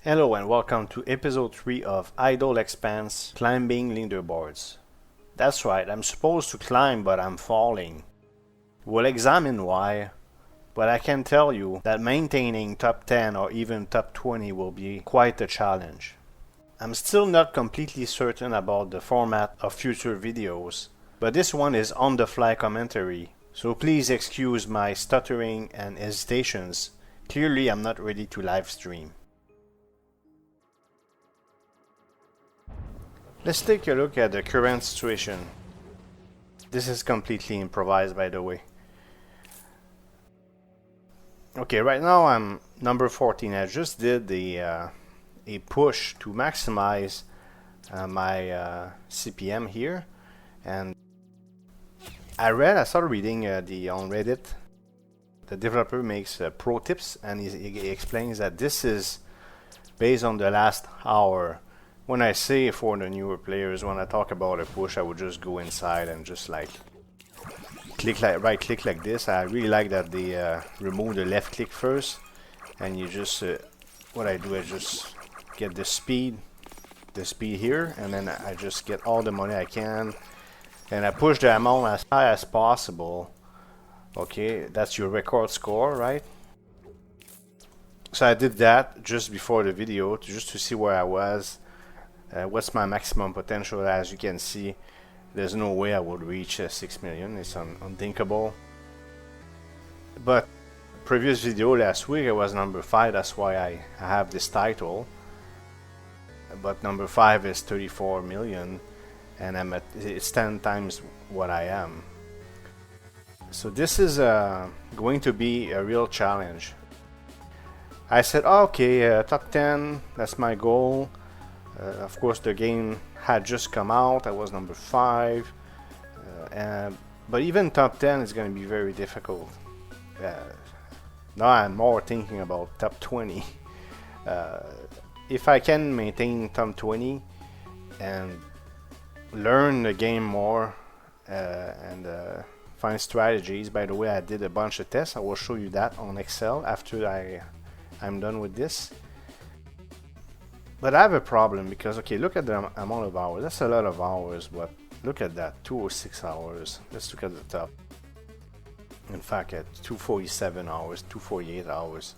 Hello and welcome to episode 3 of Idle Expanse Climbing Leaderboards. That's right, I'm supposed to climb but I'm falling. We'll examine why, but I can tell you that maintaining top 10 or even top 20 will be quite a challenge. I'm still not completely certain about the format of future videos, but this one is on-the-fly commentary, so please excuse my stuttering and hesitations. Clearly I'm not ready to live stream. Let's take a look at the current situation. This is completely improvised, by the way. Okay, right now I'm number 14. I just did a push to maximize my CPM here, and I started reading on Reddit. The developer makes pro tips, and he explains that this is based on the last hour. When I say for the newer players, when I talk about a push, I would just go inside and just like right click like this. I really like that they remove the left click first, and you just what I do is just get the speed here, and then I just get all the money I can, and I push the amount as high as possible. Okay, that's your record score, right? So I did that just before the video just to see where I was. What's my maximum potential? As you can see, there's no way I would reach 6 million. It's unthinkable. But previous video last week I was number 5. That's why I have this title. But number 5 is 34 million, and it's 10 times what I am. So this is going to be a real challenge. I said, okay, top 10. That's my goal. Of course, the game had just come out. I was number 5, but even top 10 is going to be very difficult. Now I'm more thinking about top 20. If I can maintain top 20 and learn the game more and find strategies. By the way, I did a bunch of tests. I will show you that on Excel after I'm done with this. But I have a problem because, okay, look at the amount of hours. That's a lot of hours, but look at that, 206 hours. Let's look at the top. In fact, at 247 hours, 248 hours,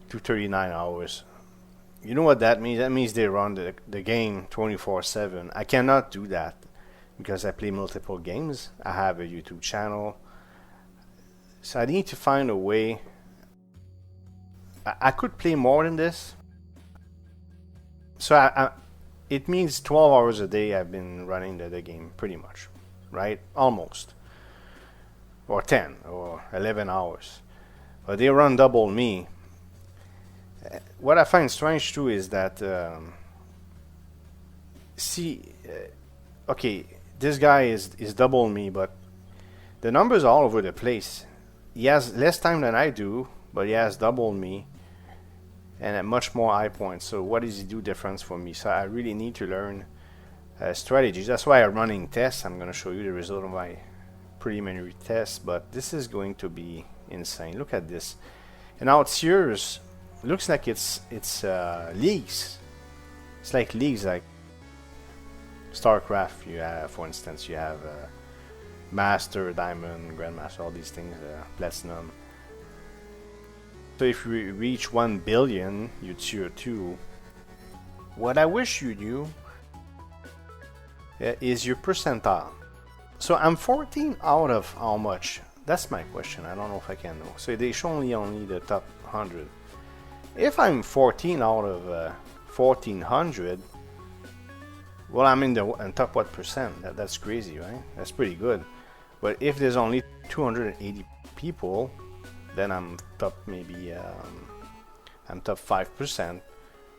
239 hours. You know what that means? That means they run the game 24/7. I cannot do that because I play multiple games. I have a YouTube channel. So I need to find a way. I could play more than this. So it means 12 hours a day I've been running the game, pretty much, right? Almost. Or 10 or 11 hours. But they run double me. What I find strange too is that, okay, this guy is double me, but the numbers are all over the place. He has less time than I do, but he has double me. And at much more high points. So what does he do difference for me? So I really need to learn strategies. That's why I'm running tests. I'm going to show you the result of my preliminary tests. But this is going to be insane. Look at this. And now it's yours. Looks like it's leagues. It's like leagues, like StarCraft. You have, for instance, you have Master, Diamond, Grandmaster, all these things, Platinum. So if we reach 1 billion, you tier 2. What I wish you knew is your percentile. So I'm 14 out of how much? That's my question. I don't know if I can know. So they show only the top 100. If I'm 14 out of 1400, well, I'm in the top what percent? That's crazy, right? That's pretty good. But if there's only 280 people, then I'm top maybe I'm top 5%,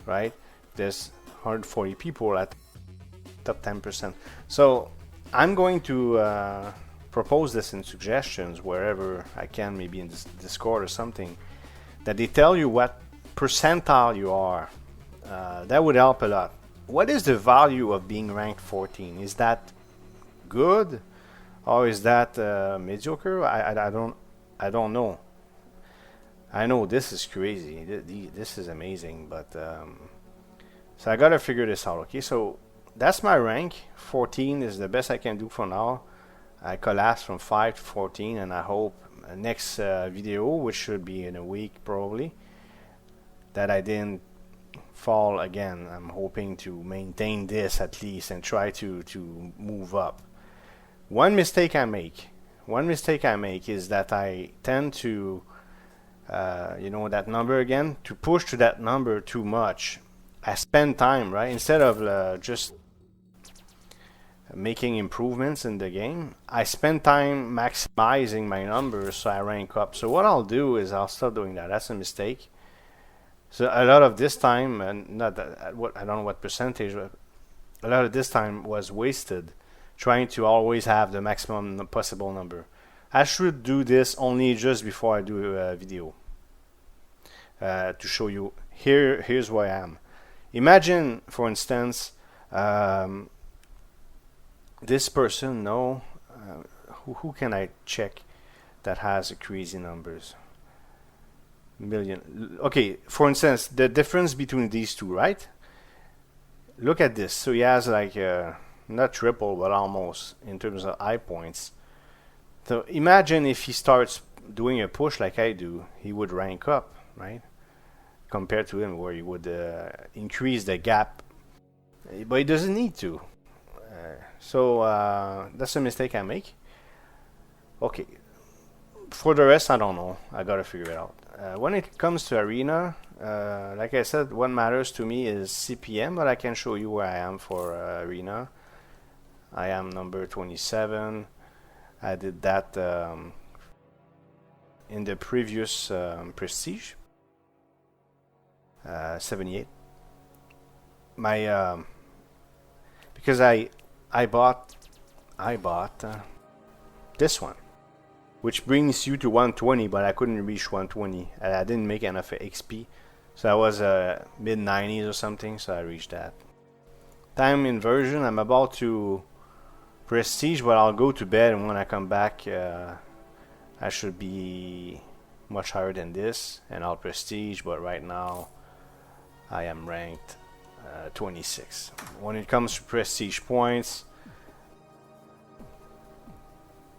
right? There's 140 people at top 10%. So I'm going to propose this in suggestions wherever I can, maybe in this Discord or something, that they tell you what percentile you are. That would help a lot. What is the value of being ranked 14? Is that good, or is that mediocre? I don't know. I know this is crazy. This is amazing, but so I gotta figure this out. Okay, so that's my rank. 14 is the best I can do for now. I collapsed from 5 to 14, and I hope next video, which should be in a week probably, that I didn't fall again. I'm hoping to maintain this at least and try to move up. One mistake I make is that I tend to you know that number again, to push to that number too much. I spend time, right? Instead of just making improvements in the game, I spend time maximizing my numbers so I rank up. So what I'll do is I'll stop doing that. That's a mistake. So a lot of this time, and not that, what I don't know what percentage, but a lot of this time was wasted trying to always have the maximum possible number. I should do this only just before I do a video to show you. Here's where I am. Imagine, for instance, this person. No, who can I check that has crazy numbers? Million. Okay, for instance, the difference between these two, right? Look at this. So he has like not triple, but almost in terms of high points. So imagine if he starts doing a push like I do, he would rank up, right? Compared to him, where he would increase the gap, but he doesn't need to. So that's a mistake I make. Okay, for the rest, I don't know. I gotta figure it out. When it comes to arena, like I said, what matters to me is CPM, but I can show you where I am for arena. I am number 27. I did that in the previous prestige. 78. My because I bought this one, which brings you to 120, but I couldn't reach 120. I didn't make enough XP, so I was mid 90s or something, so I reached that. Time inversion. I'm about to prestige, but I'll go to bed, and when I come back, I should be much higher than this, and I'll prestige. But right now, I am ranked 26. When it comes to prestige points,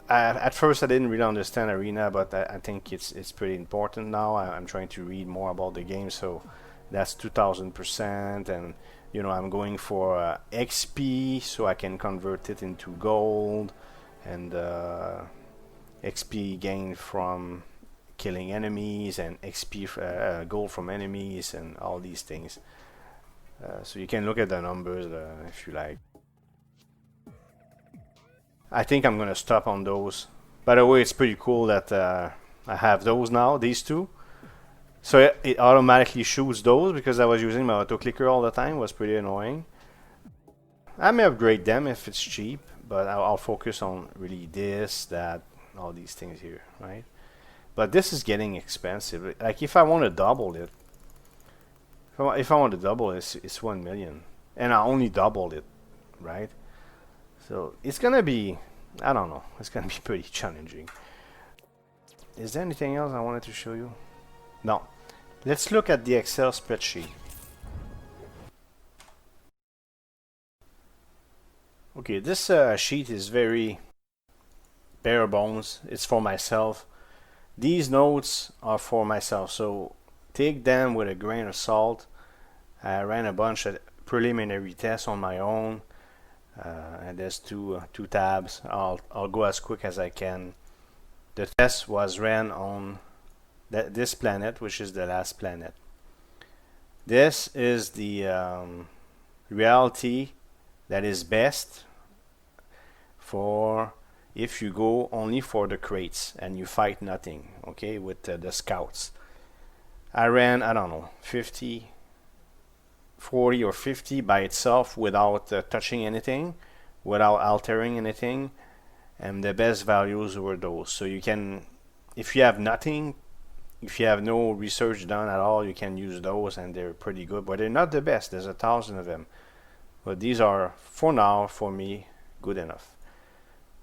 at first I didn't really understand arena, but I think it's pretty important now. I'm trying to read more about the game, so that's 2000%, and you know I'm going for XP so I can convert it into gold, and XP gained from killing enemies, and XP gold from enemies, and all these things. So you can look at the numbers if you like. I think I'm gonna stop on those. By the way, it's pretty cool that I have those now, these two. So it automatically shoots those because I was using my auto clicker all the time. It was pretty annoying. I may upgrade them if it's cheap, but I'll focus on really this, that, all these things here, right? But this is getting expensive. Like if I want to double it, if I want to double it, it's 1 million, and I only doubled it, right? So it's gonna be, I don't know, it's gonna be pretty challenging. Is there anything else I wanted to show you? No. Let's look at the Excel spreadsheet. Okay, this sheet is very bare bones. It's for myself. These notes are for myself, so take them with a grain of salt. I ran a bunch of preliminary tests on my own. And there's two tabs. I'll go as quick as I can. The test was ran on this planet, which is the last planet. This is the reality that is best for if you go only for the crates and you fight nothing, okay, with the scouts. I ran, I don't know, 40 or 50 by itself without touching anything, without altering anything, and the best values were those. So you can, if you have nothing, if you have no research done at all, you can use those, and they're pretty good, but they're not the best. There's 1,000 of them, but these are, for now, for me, good enough.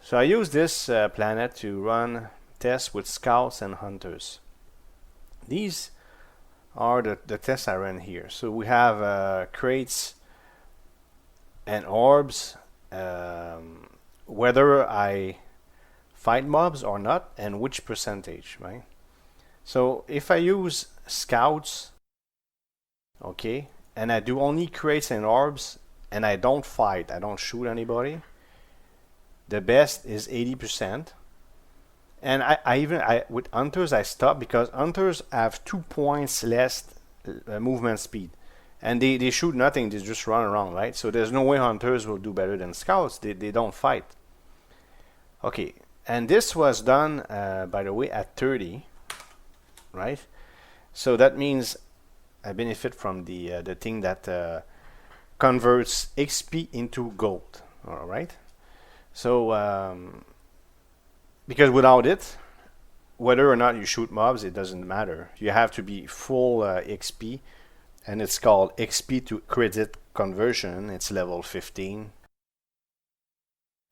So I use this planet to run tests with scouts and hunters. These are the tests I ran here. So we have crates and orbs, whether I fight mobs or not, and which percentage, right? So if I use scouts, okay, and I do only crates and orbs, and I don't fight, I don't shoot anybody, the best is 80%. And I with hunters I stop, because hunters have 2 points less movement speed, and they shoot nothing, they just run around, right? So there's no way hunters will do better than scouts. They don't fight. Okay, and this was done by the way at 30, right? So that means I benefit from the thing that converts XP into gold. All right. So because without it, whether or not you shoot mobs, it doesn't matter. You have to be full XP, and it's called XP to credit conversion. It's level 15.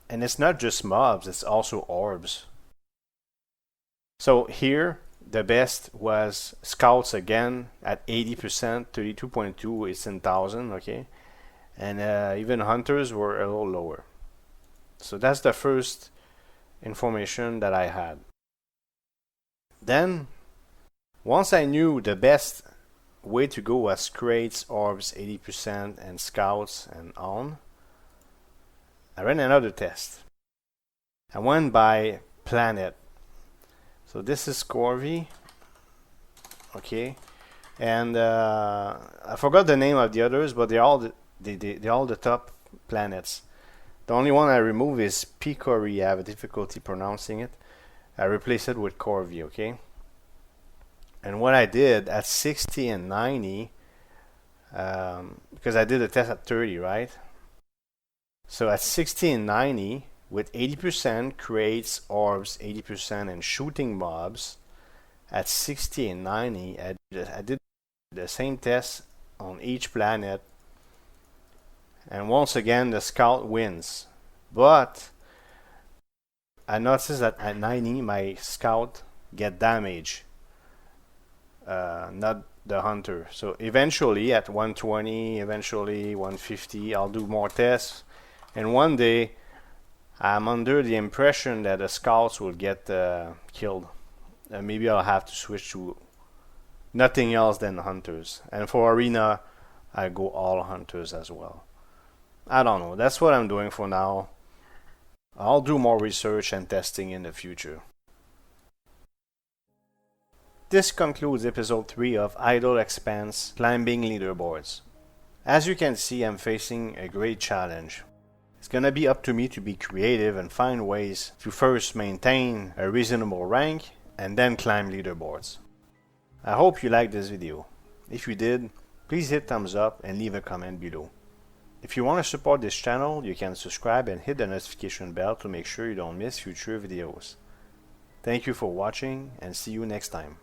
And it's not just mobs, it's also orbs. So here, the best was scouts again at 80%, 32.2, it's in 1000, okay? And even hunters were a little lower. So that's the first information that I had. Then, once I knew the best way to go was crates, orbs, 80%, and scouts, and on, I ran another test. I went by planet. So this is Corvi, okay, and I forgot the name of the others, but they're all the top planets. The only one I removed is Picori. I have a difficulty pronouncing it. I replaced it with Corvi, okay. And what I did at 60 and 90, because I did a test at 30, right? So at 60 and 90, with 80% crates, orbs, 80%, and shooting mobs, at 60 and 90, I did the same test on each planet, and once again the scout wins. But I noticed that at 90 my scout get damage, not the hunter. So eventually at 120, eventually 150, I'll do more tests, and one day I'm under the impression that the scouts will get killed. Maybe I'll have to switch to nothing else than hunters. And for arena, I go all hunters as well. I don't know. That's what I'm doing for now. I'll do more research and testing in the future. This concludes episode 3 of Idle Expanse Climbing Leaderboards. As you can see, I'm facing a great challenge. It's gonna be up to me to be creative and find ways to first maintain a reasonable rank and then climb leaderboards. I hope you liked this video. If you did, please hit thumbs up and leave a comment below. If you want to support this channel, you can subscribe and hit the notification bell to make sure you don't miss future videos. Thank you for watching, and see you next time.